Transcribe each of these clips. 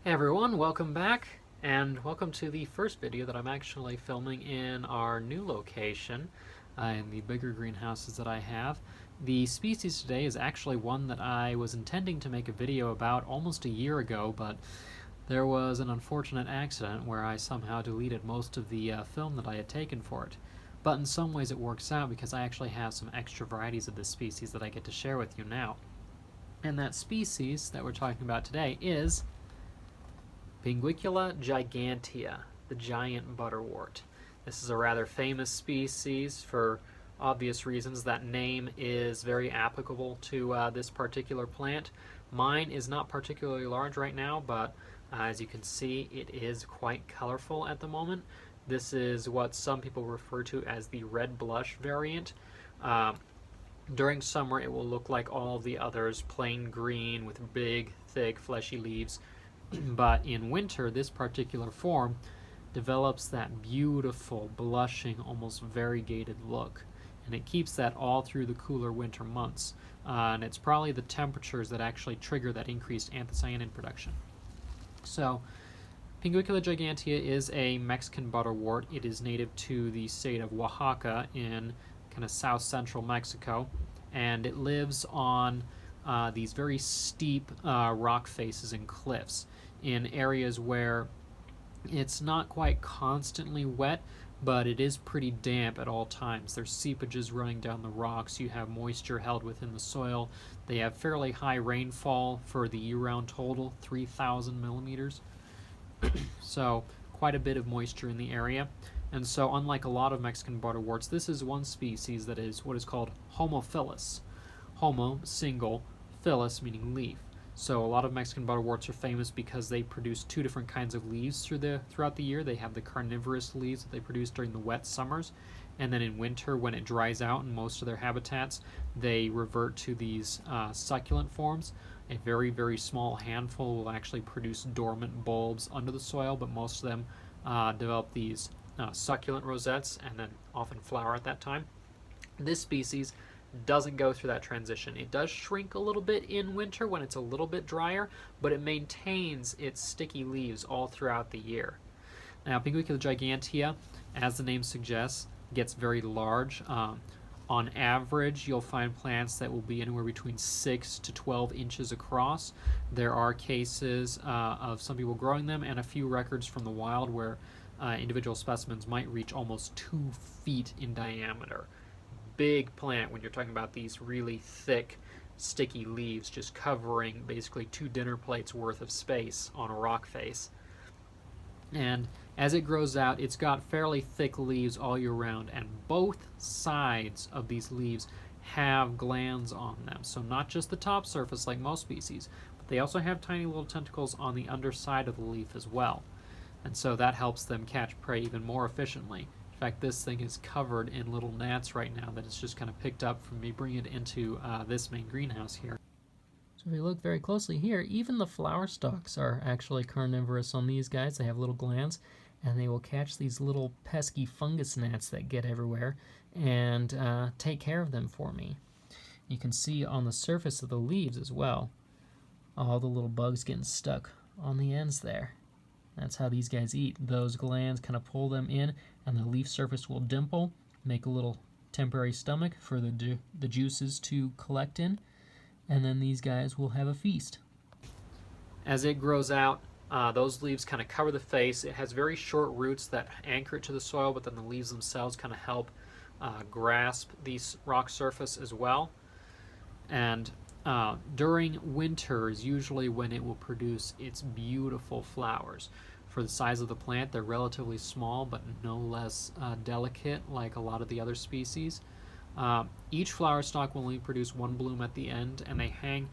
Hey everyone, welcome back, and welcome to the first video that I'm actually filming in our new location, in the bigger greenhouses that I have. The species today is actually one that I was intending to make a video about almost a year ago, but there was an unfortunate accident where I somehow deleted most of the film that I had taken for it. But in some ways it works out because I actually have some extra varieties of this species that I get to share with you now. And that species that we're talking about today is Pinguicula gigantea, the giant butterwort. This is a rather famous species for obvious reasons. That name is very applicable to this particular plant. Mine is not particularly large right now, but as you can see, it is quite colorful at the moment. This is what some people refer to as the red blush variant. During summer, it will look like all the others, plain green with big, thick, fleshy leaves. But in winter, this particular form develops that beautiful, blushing, almost variegated look. And it keeps that all through the cooler winter months. And it's probably the temperatures that actually trigger that increased anthocyanin production. So, Pinguicula gigantea is a Mexican butterwort. It is native to the state of Oaxaca in kind of south central Mexico. And it lives on these very steep rock faces and cliffs in areas where it's not quite constantly wet, but it is pretty damp at all times. There's seepages running down the rocks. You have moisture held within the soil. They have fairly high rainfall for the year-round total, 3,000 millimeters. So quite a bit of moisture in the area. And so unlike a lot of Mexican butterworts, this is one species that is what is called Homophyllous. Homo, single, phyllis, meaning leaf. So a lot of Mexican butterworts are famous because they produce two different kinds of leaves throughout the year. They have the carnivorous leaves that they produce during the wet summers, and then in winter, when it dries out in most of their habitats, they revert to these succulent forms. A very, very small handful will actually produce dormant bulbs under the soil, but most of them develop these succulent rosettes and then often flower at that time. This species doesn't go through that transition. It does shrink a little bit in winter when it's a little bit drier, but it maintains its sticky leaves all throughout the year. Now, Pinguicula gigantea, as the name suggests, gets very large. On average, you'll find plants that will be anywhere between 6 to 12 inches across. There are cases of some people growing them and a few records from the wild where individual specimens might reach almost 2 feet in diameter. Big plant when you're talking about these really thick, sticky leaves just covering basically 2 dinner plates worth of space on a rock face. And as it grows out, it's got fairly thick leaves all year round, and both sides of these leaves have glands on them. So not just the top surface like most species, but they also have tiny little tentacles on the underside of the leaf as well. And so that helps them catch prey even more efficiently. In fact, this thing is covered in little gnats right now that it's just kind of picked up from me bringing it into this main greenhouse here. So if you look very closely here, even the flower stalks are actually carnivorous on these guys. They have little glands, and they will catch these little pesky fungus gnats that get everywhere and take care of them for me. You can see on the surface of the leaves as well, all the little bugs getting stuck on the ends there. That's how these guys eat. Those glands kind of pull them in, and the leaf surface will dimple, make a little temporary stomach for the juices to collect in, and then these guys will have a feast. As it grows out, those leaves kind of cover the face. It has very short roots that anchor it to the soil, but then the leaves themselves kind of help grasp the rock surface as well. And during winter is usually when it will produce its beautiful flowers. For the size of the plant, they're relatively small, but no less delicate like a lot of the other species. Each flower stalk will only produce one bloom at the end, and they hang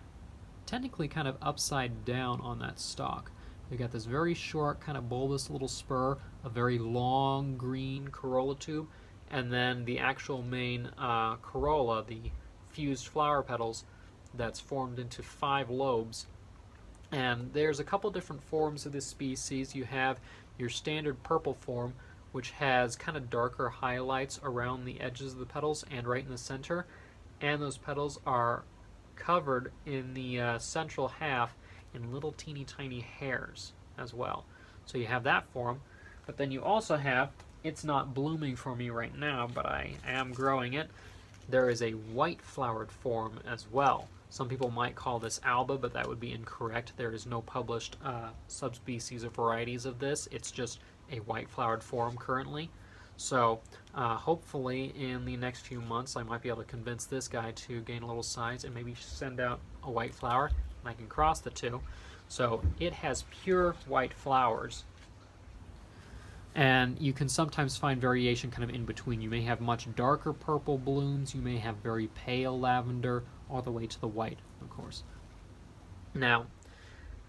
technically kind of upside down on that stalk. They got this very short, kind of bulbous little spur, a very long green corolla tube, and then the actual main corolla, the fused flower petals, that's formed into 5 lobes. And there's a couple different forms of this species. You have your standard purple form, which has kind of darker highlights around the edges of the petals and right in the center. And those petals are covered in the central half in little teeny tiny hairs. as well. So you have that form, but then you also have, it's not blooming for me right now, but I am growing it. There is a white flowered form as well. Some people might call this alba, but that would be incorrect. There is no published subspecies or varieties of this. It's just a white flowered form currently. So hopefully in the next few months I might be able to convince this guy to gain a little size and maybe send out a white flower, and I can cross the two. So it has pure white flowers, and you can sometimes find variation kind of in between. You may have much darker purple blooms, you may have very pale lavender, all the way to the white, of course. Now,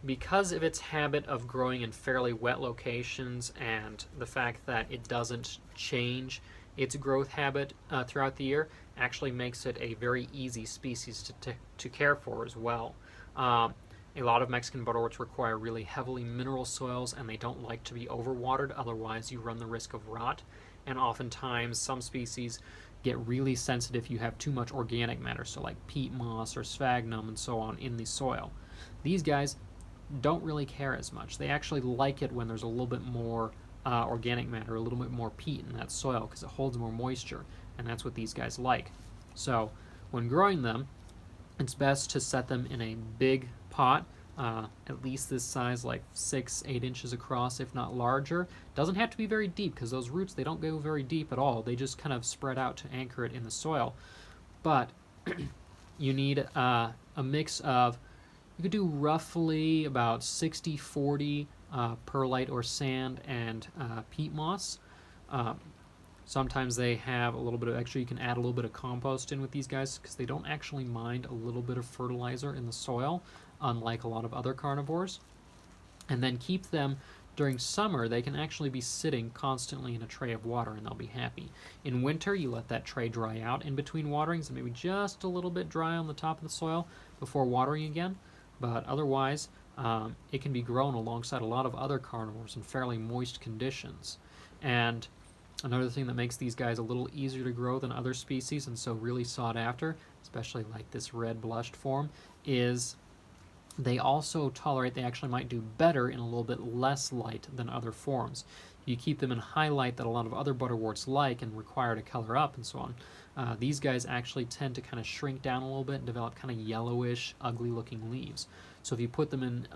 because of its habit of growing in fairly wet locations and the fact that it doesn't change its growth habit throughout the year, actually makes it a very easy species to care for as well. A lot of Mexican butterworts require really heavily mineral soils, and they don't like to be overwatered, otherwise you run the risk of rot. And oftentimes some species get really sensitive if you have too much organic matter, so like peat moss or sphagnum and so on in the soil. These guys don't really care as much. They actually like it when there's a little bit more organic matter, a little bit more peat in that soil, because it holds more moisture, and that's what these guys like. So when growing them, it's best to set them in a big pot, at least this size, like 6-8 inches across, if not larger. Doesn't have to be very deep, because those roots, they don't go very deep at all. They just kind of spread out to anchor it in the soil. But you need a mix of, you could do roughly about 60-40 perlite or sand and peat moss. Sometimes they have a little bit of extra. You can add a little bit of compost in with these guys, because they don't actually mind a little bit of fertilizer in the soil, unlike a lot of other carnivores. And then keep them during summer. They can actually be sitting constantly in a tray of water, and they'll be happy. In winter, you let that tray dry out in between waterings, and maybe just a little bit dry on the top of the soil before watering again. But otherwise, it can be grown alongside a lot of other carnivores in fairly moist conditions. And another thing that makes these guys a little easier to grow than other species, and so really sought after, especially like this red blushed form, is they also tolerate, they actually might do better in a little bit less light than other forms. You keep them in high light that a lot of other butterworts like and require to color up and so on. These guys actually tend to kind of shrink down a little bit and develop kind of yellowish, ugly looking leaves. So if you put them in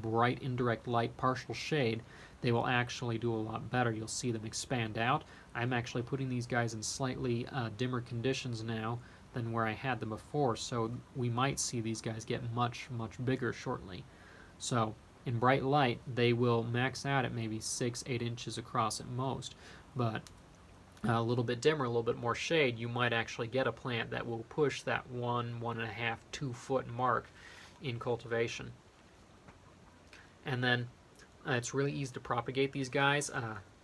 bright indirect light, partial shade, they will actually do a lot better. You'll see them expand out. I'm actually putting these guys in slightly dimmer conditions now than where I had them before, so we might see these guys get much, much bigger shortly. So in bright light, they will max out at maybe 6-8 inches across at most, but a little bit dimmer, a little bit more shade, you might actually get a plant that will push that 1.5, 2 foot mark in cultivation. And then it's really easy to propagate these guys.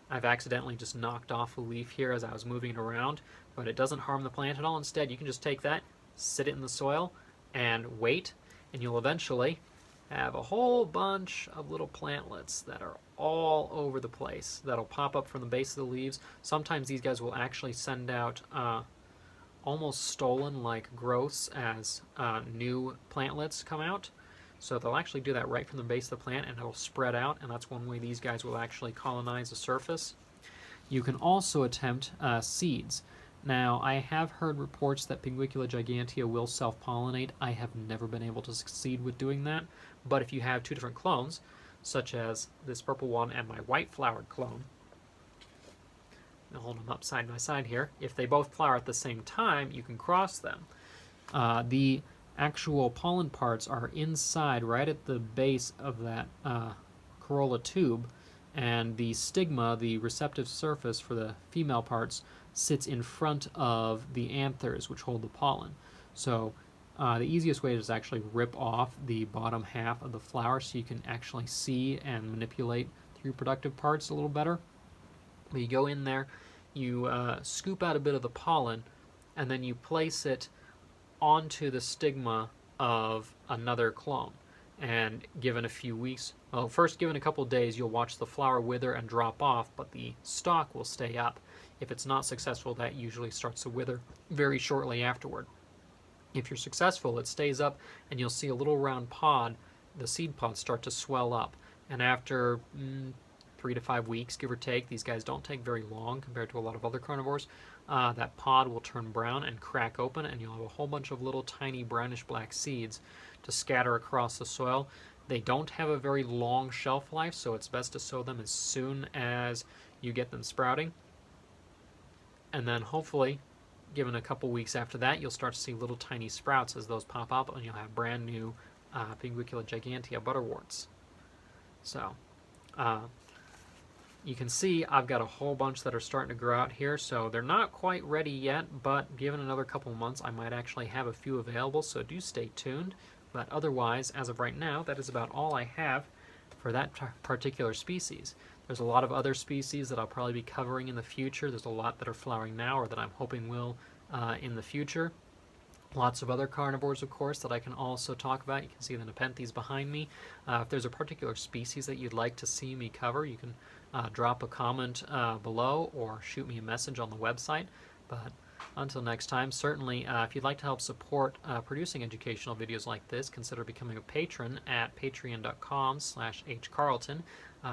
I've accidentally just knocked off a leaf here as I was moving it around, but it doesn't harm the plant at all. Instead, you can just take that, sit it in the soil, and wait, and you'll eventually have a whole bunch of little plantlets that are all over the place that'll pop up from the base of the leaves. Sometimes these guys will actually send out almost stolen-like growths as new plantlets come out. So they'll actually do that right from the base of the plant, and it'll spread out, and that's one way these guys will actually colonize the surface. You can also attempt seeds. Now, I have heard reports that Pinguicula gigantea will self-pollinate. I have never been able to succeed with doing that, but if you have two different clones, such as this purple one and my white-flowered clone, I'll hold them up side by side here, if they both flower at the same time, you can cross them. The actual pollen parts are inside, right at the base of that corolla tube, and the stigma, the receptive surface for the female parts, sits in front of the anthers, which hold the pollen. So the easiest way is to actually rip off the bottom half of the flower so you can actually see and manipulate the reproductive parts a little better. But you go in there, you scoop out a bit of the pollen, and then you place it onto the stigma of another clone. And given a few weeks, well, first given a couple days, you'll watch the flower wither and drop off, but the stalk will stay up. If it's not successful, that usually starts to wither very shortly afterward. If you're successful, it stays up, and you'll see a little round pod, the seed pods, start to swell up. And after 3 to 5 weeks, give or take, these guys don't take very long compared to a lot of other carnivores, that pod will turn brown and crack open, and you'll have a whole bunch of little tiny brownish black seeds to scatter across the soil. They don't have a very long shelf life, so it's best to sow them as soon as you get them sprouting. And then hopefully, given a couple weeks after that, you'll start to see little tiny sprouts as those pop up, and you'll have brand new Pinguicula gigantea butterworts. So, you can see I've got a whole bunch that are starting to grow out here, so they're not quite ready yet, but given another couple of months, I might actually have a few available, so do stay tuned. But otherwise, as of right now, that is about all I have for that particular species. There's a lot of other species that I'll probably be covering in the future. There's a lot that are flowering now or that I'm hoping will in the future. Lots of other carnivores, of course, that I can also talk about. You can see the Nepenthes behind me. If there's a particular species that you'd like to see me cover, you can drop a comment below or shoot me a message on the website. But until next time, certainly if you'd like to help support producing educational videos like this, consider becoming a patron at patreon.com/hcarlton.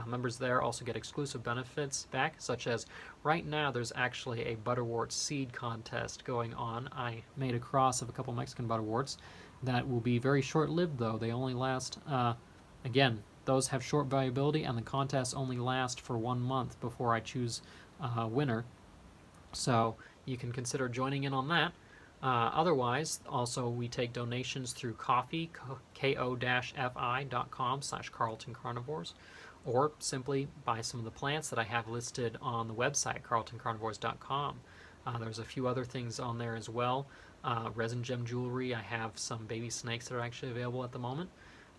Members there also get exclusive benefits back, such as right now there's actually a butterwort seed contest going on. I made a cross of a couple Mexican butterworts that will be very short-lived, though. They only last, again, those have short viability, and the contests only last for 1 month before I choose a winner. So you can consider joining in on that. Otherwise, also we take donations through Ko-fi, ko-fi.com/Carlton Carnivores, or simply buy some of the plants that I have listed on the website, carltoncarnivores.com. There's a few other things on there as well. Resin gem jewelry. I have some baby snakes that are actually available at the moment.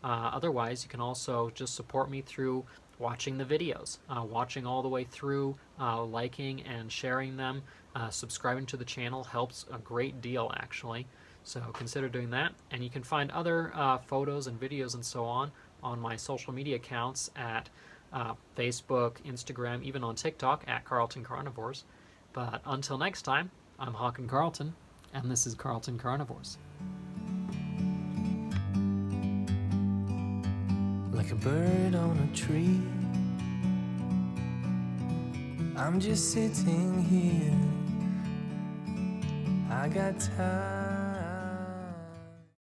Otherwise, you can also just support me through watching the videos, watching all the way through, liking and sharing them. Subscribing to the channel helps a great deal, actually. So consider doing that. And you can find other photos and videos and so on my social media accounts at Facebook, Instagram, even on TikTok at Carlton Carnivores. But until next time, I'm Hawken Carlton, and this is Carlton Carnivores. Like a bird on a tree, I'm just sitting here. I got time.